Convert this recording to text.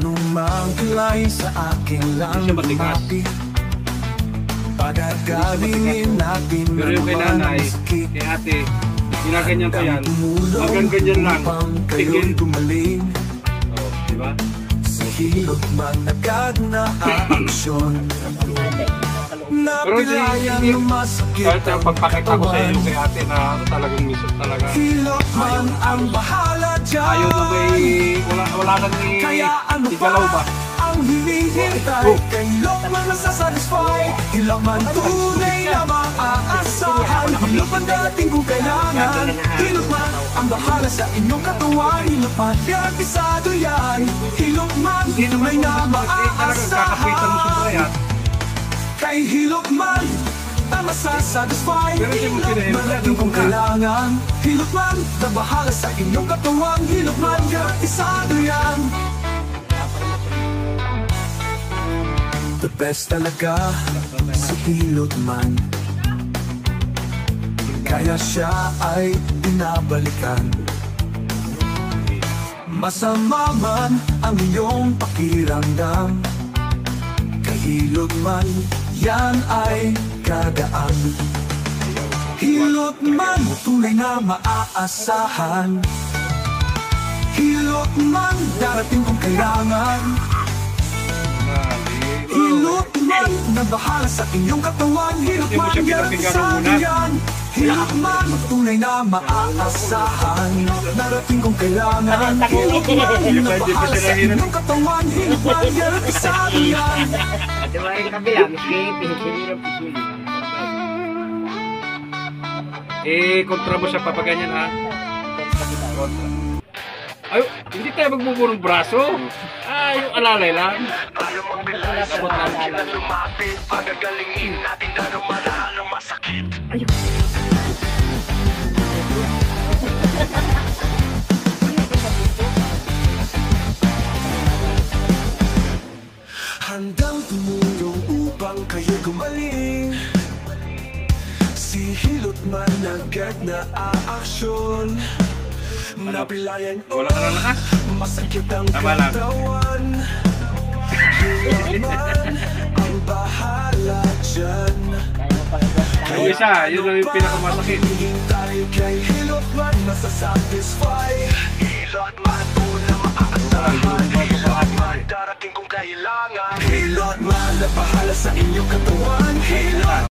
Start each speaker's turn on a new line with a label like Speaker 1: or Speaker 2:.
Speaker 1: Anumang kilay sa akin lang lumapit, pagagalingin natin.
Speaker 2: Pero yung kay nanay, kay ate, ginaganyan ko yan, hanggang ganyan lang, tingin. Oh, diba?
Speaker 1: Sa hilot man agad na aaksyon, napilayan lumasakit
Speaker 2: kahit yung pagpakita ko sa iyo kay ate na ano talagang misot talaga.
Speaker 1: Hilot man ang bahala dyan.
Speaker 2: Ayaw na may, wala nang igalaw ba?
Speaker 1: Ang hinihintay kay hilot man nasasatisfy. Hilot man tunay na maaasahan. Hilot man dating kung kailangan. Hilot man ang bahala sa inyong katawan. Hilot man garantisado yan. Hilot man tunay na maaasahan. Kay hilot man ang masasatisfy. Hilot man dating kung kailangan. Hilot man na bahala sa inyong katawan. Hilot man garantisado yan. The best talaga si hilot man, kaya siya ay binabalikan. Masama man ang iyong pakiramdam, kahilot man yan ay kagaan. Hilot man tunay na maaasahan. Hilot man darating kung kailangan. Hilot man na bahala sa inyong katawan. Hilot man garantisado yan. Hilot man tunay na maaasahan. Darating kung kailangan. Hilot man na bahala sa inyong katawan. Hilot man garantisado yan.
Speaker 2: Kontra mo siya papaganyan ha. Kontra. Ay, hindi tayo magbuburong braso. Ay, yung alalay lang.
Speaker 1: Ayaw magbilang sila lumapit, pagagalingin natin na lumalahan ng masakit. Handang tumulong upang kayo gumaling. Si hilot man agad na aaksyon. Napilayan ko, masakit ang katawan. Hilot man ang bahala dyan.
Speaker 2: Yung isa, yun lang yung pinakamasakit.
Speaker 1: Hintay kay hilot man masasatisfy. Hilot man una maaasahan. Hilot man darating kung kailangan. Hilot man na bahala sa inyong katawan. Hilot